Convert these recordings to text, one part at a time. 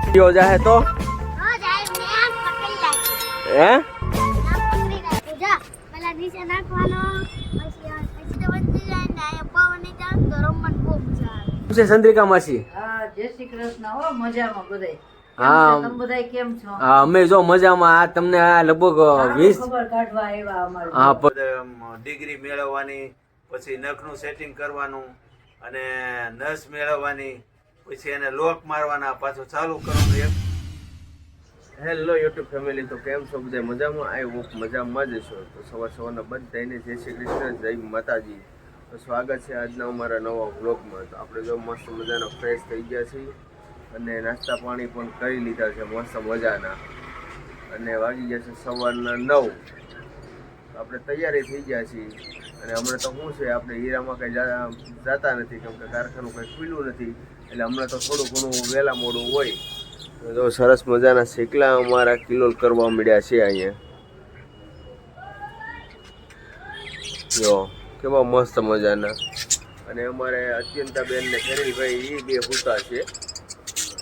क्यों जाए तो हो जाए मैं पकड़ ला हैं पकड़ी ला पूजा पहला नीचे નાખવાનો પછી તો બનતી જાય ને આ પાવ નહીં જાવ તો રમણ બહુ મજા આવે છે ચંદ્રિકા માસી હા જય શ્રી કૃષ્ણ હો મજામાં બધાય હા તમે બધાય કેમ છો હા અમે જો મજામાં આ તમને આ લગભગ 20 ખબર કાઢવા આવ્યા અમારે હા ડિગ્રી મેળવવાની પછી નખનું સેટિંગ કરવાનું અને નસ મેળવવાની પછી એને લોક મારવાના પાછું ચાલુ કરવાનું એક હેલો યુટ્યુબ ફેમિલી તો કેમ છો બધા મજામાં આઈ હોપ મજામાં જ છો તો સવારના બધાને જય શ્રી કૃષ્ણ જય માતાજી તો સ્વાગત છે આજના અમારા નવા વ્લોગમાં તો આપણે જો મસ્ત મજાના ફ્રેશ થઈ ગયા છીએ અને નાસ્તા પાણી પણ કરી લીધા છે મસ્ત મજાના અને વાગી ગયા છે સવારના 9 આપણે તૈયારી થઈ ગયા છીએ અને હમણાં તો શું છે આપણે હીરામાં કંઈ જતા નથી કેમ કે કારખાનું કંઈ ખુલ્લું નથી એટલે હમણાં તો થોડું ઘણું વહેલા મોડું હોય તો સરસ મજાના શેકલા અમારા કિલોલ કરવા મળ્યા છે અહીંયા જો કેવા મસ્ત મજાના અને અમારે અત્યંતાબેન ને ખેરીભાઈ એ બે હુતા છે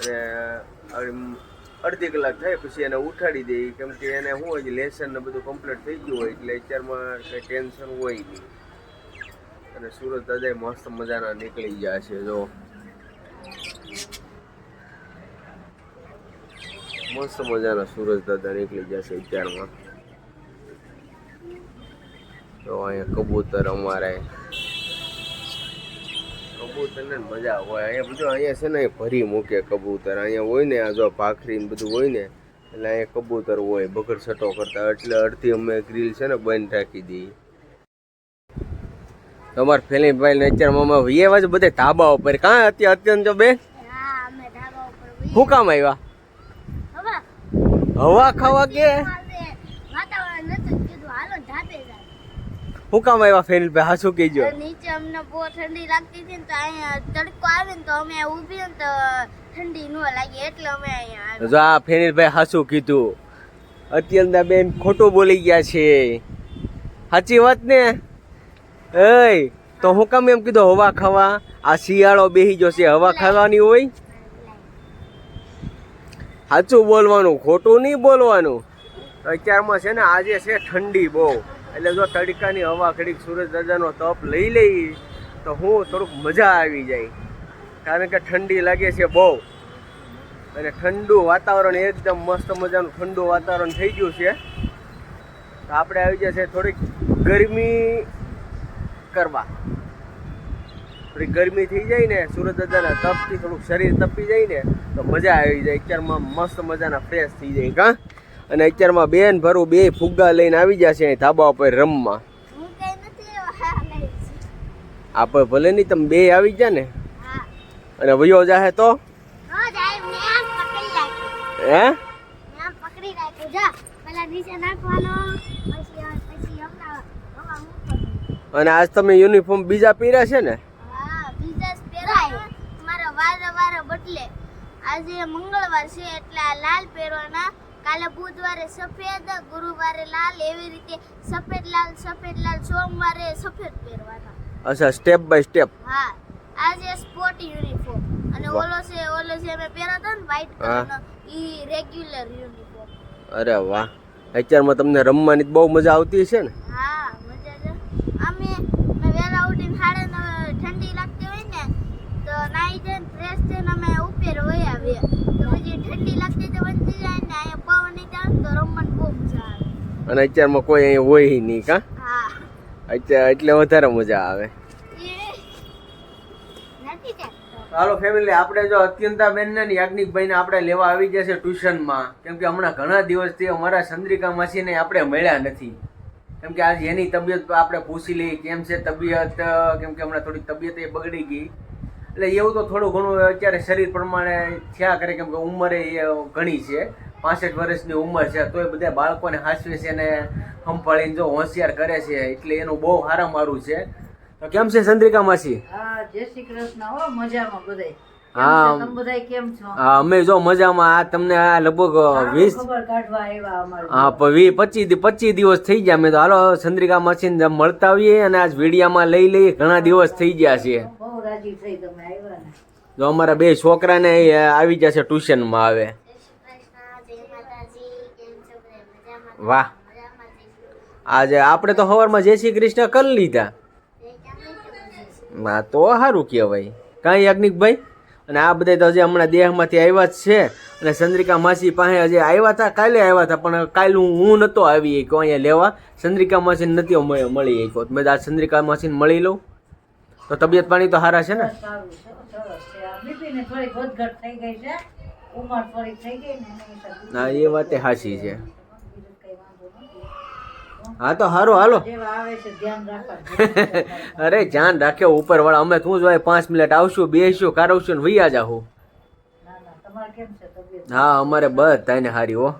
અને અડધી કલાક થાય પછી એને ઉઠાડી દે કેમ કે એને શું હોય લેસન ને બધું કમ્પ્લીટ થઈ ગયું હોય એટલે અત્યારમાં કંઈ ટેન્શન હોય નહીં અને સુરત દાદા મસ્ત મજાના નીકળી ગયા છે જો મસ્ત મજાના સુરજ દાદા નીકળી જશે અત્યારમાં તો અહીંયા કબૂતર અમારે કબૂતરને મજા હોય અહીંયા બધું અહીંયા છે ને ભરી મૂકે કબૂતર અહીંયા હોય ને આ જો ભાખરી ને બધું હોય ને એટલે અહીંયા કબૂતર હોય બગડ છટો કરતા એટલે અડધી અમે ગ્રીલ છે ને બંધ રાખી દઈએ તમારા ફેલીભાઈ ને અત્યારમાં અમે એવા જ બધા ધાબા ઉપર કાં અત્યંત જો બે હા અમે ધાબા ઉપર શું કામ આવ્યા હવા ખાવા કે વાતાવરણ નતું કીધું હાલો ધાબે જાય શું કામ આવ્યા ફેલીભાઈ હાસું કહેજો નીચે અમને બહુ ઠંડી લાગતી હતી ને તો અહીંયા તડકો આવે ને તો અમે ઊભી ને તો ઠંડી ન લાગી એટલે અમે અહીંયા આવ્યા જો આ ફેલીભાઈ હાસું કીધું અત્યંતા બેન ખોટું બોલી ગયા છે સાચી વાત ને એય તો હું કામ એમ કીધું હવા ખાવા આ શિયાળો બેહી જશે હવા ખાવાની હોય સાચું બોલવાનું ખોટું નહીં બોલવાનું અત્યારમાં છે ને આજે છે ઠંડી બહુ એટલે જો તડકાની હવા ઘડીક સૂરજ દાદાનો તપ લઈ લઈ તો હું થોડુંક મજા આવી જાય કારણ કે ઠંડી લાગે છે બહુ અને ઠંડુ વાતાવરણ એકદમ મસ્ત મજાનું ઠંડુ વાતાવરણ થઈ ગયું છે તો આપણે આવી જશે થોડીક ગરમી કરવા થોડી ગરમી થઈ જાય ને સૂરજ દાદાના તપથી થોડુંક શરીર તપી જાય ને તો મજા આવી જાય અત્યારમાં મસ્ત મજાના ફ્રેશ થઈ જાય કાં અને અત્યારમાં બેન ભરું બે ફુગ્ગા લઈને આવી જશે અહીં ધાબા ઉપર રમવા હું કઈ નથી આપણે ભલે નહીં તમે બે આવી જા ને હા અને વયો જાહે તો હો જાય મેં પકડી લાગ્યું હે મેં પકડી લાગ્યું જા પહેલા નીચે નાખવાનો પછી હમણાં હવા મૂકવાનો અને આજ તમે યુનિફોર્મ બીજા પહેર્યા છે ને હા બીજા જ પહેરાય મારા વારે બદલે આજે મંગળવાર છે એટલે આ લાલ પહેરવાના કાલે બુધવારે સફેદ ગુરુવારે લાલ એવી રીતે સફેદ લાલ સોમવારે સફેદ પહેરવાના અચ્છા સ્ટેપ બાય સ્ટેપ હા આજે સ્પોર્ટ યુનિફોર્મ અને ઓલો છે અમે પહેરતા ને વ્હાઈટ કલરનો ઈ રેગ્યુલર યુનિફોર્મ અરે વાહ અત્યારમાં તમને રમવાની બહુ મજા આવતી છે ને હા મજા છે અમે વેલા ઉઠીને ઠંડી લાગતી હોય ને તો નાઈ જઈને ફ્રેશ થઈને અમે ઉપર વહી આવીએ તો પછી ઠંડી લાગતી તો બનતી જાય ને અહીંયા પવન નહીં ચાલે તો રમવાની બહુ મજા આવે અને અત્યારમાં કોઈ અહીંયા હોય નહીં કાં હા અત્યારે એટલે વધારે મજા આવે નથી ચાલતો હાલો ફેમિલી આપણે જો અત્યંતાબેન ને યાજ્ઞિકભાઈ ને આપણે લેવા આવી જશે ટ્યુશનમાં કેમ કે હમણાં ઘણા દિવસથી અમારા ચંદ્રિકા માસીને આપણે મળ્યા નથી કેમ કે આજે એની તબિયત આપણે પૂછી લઈએ કેમ છે તબિયત કેમ કે હમણાં થોડી તબિયત એ બગડી ગઈ એટલે એવું તો થોડું ઘણું અત્યારે શરીર પ્રમાણે થયા કરે કેમ કે ઉંમરે ઘણી છે 65 વર્ષની ઉંમર છે તોય બધા બાળકોને હાચવે છે ને સંભાળીને જો હોશિયાર કરે છે એટલે એનું બહુ સારા મારું છે તો કેમ છે ચંદ્રિકા માસી હા જય શ્રી કૃષ્ણ હો મજામાં બધાય હા તમે બધાય કેમ છો હા અમે જો મજામાં આ તમને આ લગભગ 20 ખબર કાઢવા આવ્યા અમારે હા 25 દિવસ થઈ ગયા મેં તો હાલો ચંદ્રિકા માસીને મળતા આવીએ અને આજ વિડીયામાં લઈ લઈએ ઘણા દિવસ થઈ ગયા છે બહુ રાજી થઈ તમે આવ્યા ને જો અમારા બે છોકરાને આવી જશે ટ્યુશનમાં આવે. જય શ્રી કૃષ્ણ, જય માતાજી. કેમ છો બધા? મજામાં? વાહ, મજામાં જઈશું. આજે આપણે તો સવારમાં જય શ્રી કૃષ્ણ કરી લીધા. એ કેમ નહીં કરવું? હા તો સારું કહેવાય. કાંઈ યાજ્ઞિકભાઈ? અને આ બધા તો હજી હમણાં દેહમાંથી આવ્યા જ છે. અને ચંદ્રિકા માસી પાસે હજી આવ્યા હતા, કાલે આવ્યા હતા, પણ કાલે હું નહોતો આવી શક્યો અહીંયા લેવા. ચંદ્રિકા માસીને નથી મળી શક્યો. મેં આ ચંદ્રિકા માસીને મળી લઉં. તો તબિયત પાણી તો સારા છે ને? સારું છે, સરસ છે. આ બીપીને થોડી વધઘટ થઈ ગઈ છે, ઉંમર થોડી થઈ ગઈ ને એની હિસાબે. હા એ વાતે સાચી છે. બીજું કઈ વાંધો નથી. હા તો સારું, હાલો. જેવા આવે છે ધ્યાન રાખવાનું. અરે ધ્યાન રાખ્યો ઉપરવાળા. અમે તું જોઈ 5 મિનિટ આવશું, બેસશું, કારવશું ને વૈયા જાહું. ના ના, તમારે કેમ છે તબિયત? હા અમારે બધાને હારી હો.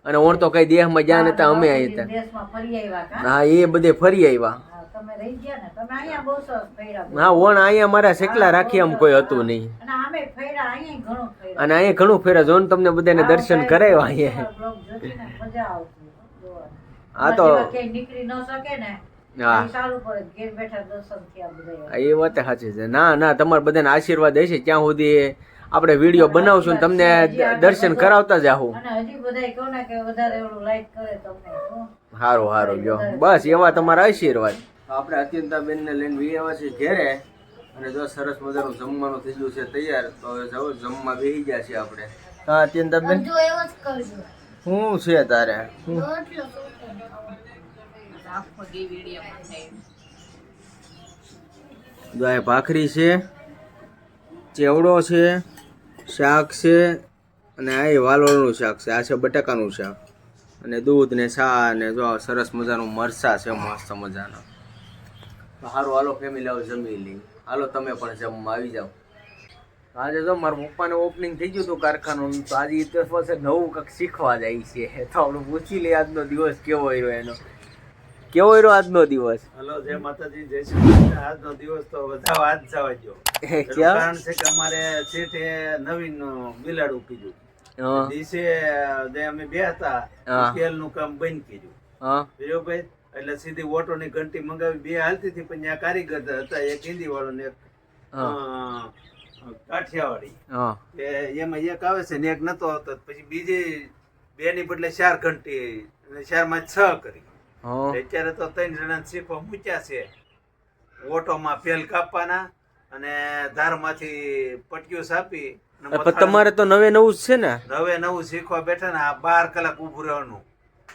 અને ઓણ તો કઈ દેહમાં જ્યાં નતા અમે અહીં હતા. દેશમાં ફરી આવ્યા કા? હા એ બધે ફરી આવ્યા. હા, તમે રહી ગયા ને, તમે અહીંયા બહુ સરસ ફર્યા. હા ઓણ અહીંયા મારા શેકલા રાખી એમ કોઈ હતું નહીં. અને આમે ફર્યા, અહીંયા ઘણું ફર્યા. અને અહીંયા ઘણું ફેરા જો ને તમને બધાને દર્શન કરાવ્યા અહીંયા. બ્લોગ જોઈને મજા આવતી જોવાની. હા તો ક્યાંય નીકળી ન શકે ને, હા એ સારું પડે. ઘેર બેઠા દર્શન થયા બધા. એ વાત સાચી છે. ના ના તમારા બધાને આશીર્વાદ હશે ત્યાં સુધી આપણે વિડીયો બનાવશું ને તમને દર્શન કરાવતા જાહું. અને હજી બધાય કહો ને કે વધારે એવું લાઈક કરે તમને. શું? સારું સારું જો બસ એવા તમારા આશીર્વાદ. આપણે અત્યંતાબેન ને લઈને આવ્યા છીએ ઘેરે. અને જો સરસ મજાનું જમવાનું થઈ ગયું છે તૈયાર. તો હવે જાઓ જમવા બેસી ગયા છીએ આપણે. હા અત્યંતાબેન જો એવો જ કરજો. શું છે તારે? શું રોટલો ખાવાનો. જો આ ભાખરી છે, ચેવડો છે, શાક છે, અને આ વાલોળનું શાક છે. આ છે બટાકાનું શાક અને દૂધ ને ચા ને જો સરસ મજાનું મરચા છે મસ્ત મજાના. સારું હાલો ફેમિલી આવો જમી લઈ. હાલો તમે પણ જમવા આવી જાઓ. આજે જો મારા પપ્પાને ઓપનિંગ થઈ ગયું હતું કારખાનું. તો આજે ઇતિહાસ પાસે નવું કંઈક શીખવા જાય છે. તો આપણે પૂછી લઈએ આજનો દિવસ કેવો રહ્યો એનો. કેવો રહ્યો આજનો દિવસ? હલો જય માતાજી, જય શ્રી કૃષ્ણ. આજનો દિવસ તો વધારે આજ જવા ગયો. એનું ક્યાં? કારણ છે કે અમારે શેઠે નવીન બિલાડું કીધું. હા દિવસે જે અમે બે હતા હા. તેલનું કામ બંધ કર્યું. હા વિરોભાઈ એટલે સીધી ઓટોની ઘંટી મંગાવી. બે હાલતી હતી પણ ત્યાં કારીગર હતા, એક હિન્દી વાળો ને એક કાઠિયાવાડી. હા એમાં એક આવે છે ને એક નતો આવતો. પછી બીજી બે ની બદલે 4 ઘંટી અને 4 માં 6 કરી. હા અત્યારે તો 3 જણા શીખવા મૂક્યા છે. ઓટોમાં ફેલ કાપવાના અને ધારમાંથી પટીઓ સાપી અને પણ તમારે તો નવે નવું જ છે ને? નવે નવું શીખવા બેઠા ને આ 12 કલાક ઉભું રહેવાનું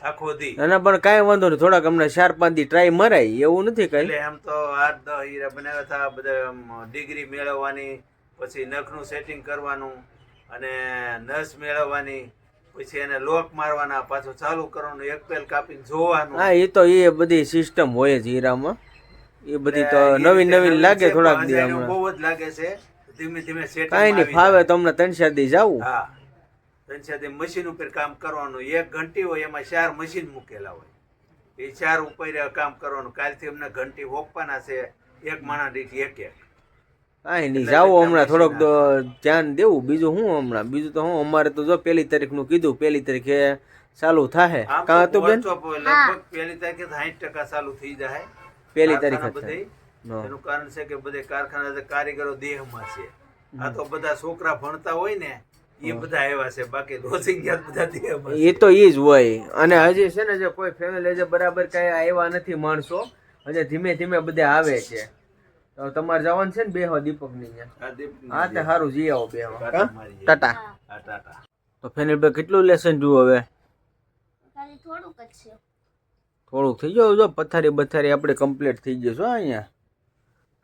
આખો દી. ના પણ કાંઈ વાંધો નહીં. થોડાક અમને 4-5 દી ટ્રાય મરાય એવું નથી કઈ. એટલે એમ તો 8-10 હીરા બનાવ્યા હતા. બધા ડિગ્રી મેળવવાની, પછી નખનું સેટિંગ કરવાનું અને નસ મેળવવાની, પછી એને લોક મારવાના, પાછું ચાલુ કરવાનું, એક પેલ કાપીને જોવાનું. હા એ તો એ બધી સિસ્ટમ હોય જ હીરામાં. એ બધી તો નવીન નવીન લાગે થોડાક દી હમણાં. બહુ જ લાગે છે. ધીમે ધીમે સેટિંગ કાંઈ નહીં ફાવે તો અમને 3-4 દી જાવું. હા પંચાયતે મશીન ઉપર કામ કરવાનું. એક ઘંટી હોય એમાં 4 મશીન મૂકેલા હોય. એ 4 ઉપર કામ કરવાનું. કાલથી અમને ઘંટી હોપવાના છે, એક માણસ દીઠ એક. કાંઈ નહીં જાવું હમણાં થોડોક તો ધ્યાન દેવું. બીજું શું હમણાં? બીજું તો હું અમારે તો જો 1 તારીખનું કીધું, 1 તારીખે ચાલુ થાય. કાં તો બેન લગભગ 1 તારીખે 60% ચાલુ થઈ જાય. 1 તારીખે જ બધે થાય. એનું કારણ છે કે બધે કારખાના કારીગરો દેહમાં છે. આ તો બધા છોકરા ભણતા હોય ને એ બધા આવ્યા છે, બાકી રોજિંદા બધા દેહમાં એ તો એ જ હોય. અને હજી છે ને જે કોઈ ફેમિલી જે બરાબર કઈ આવ્યા નથી માણસો, હજી ધીમે ધીમે બધા આવે છે. તો તમારે જવાનું છે ને બેહવા દીપકની ત્યાં? હા તે સારું જઈ આવો બેહવા. ટાટા. ટાટા. તો ફેમિલી ભાઈ કેટલું લેસન જોયું હવે? ખાલી થોડુંક જ છે. થોડુંક થઈ ગયું. જો પથારી બથારી આપણે કમ્પ્લીટ થઈ ગયું છે અહીંયા.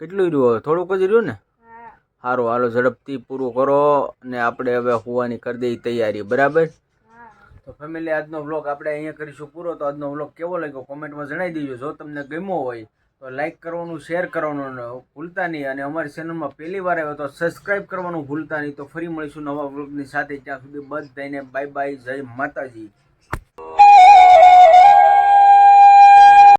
કેટલું રહ્યું હવે? થોડુંક જ રહ્યું ને? હા. સારું હાલો ઝડપથી પૂરું કરો અને આપણે હવે હોવાની કરી દઈએ તૈયારી. બરાબર? હા. તો ફેમિલી આજનો વ્લોગ આપણે અહીંયા કરીશું પૂરો. તો આજનો વ્લોગ કેવો લાગ્યો કોમેન્ટમાં જણાવી દેજો. જો તમને ગમ્યો હોય તો લાઈક કરવાનું, શેર કરવાનું ભૂલતા નહીં. અને અમારી ચેનલમાં પહેલી વાર આવ્યો તો સબસ્ક્રાઈબ કરવાનું ભૂલતા નહીં. તો ફરી મળીશું નવા વ્લોગની સાથે. ત્યાં સુધી બધાને બાય બાય. જય માતાજી.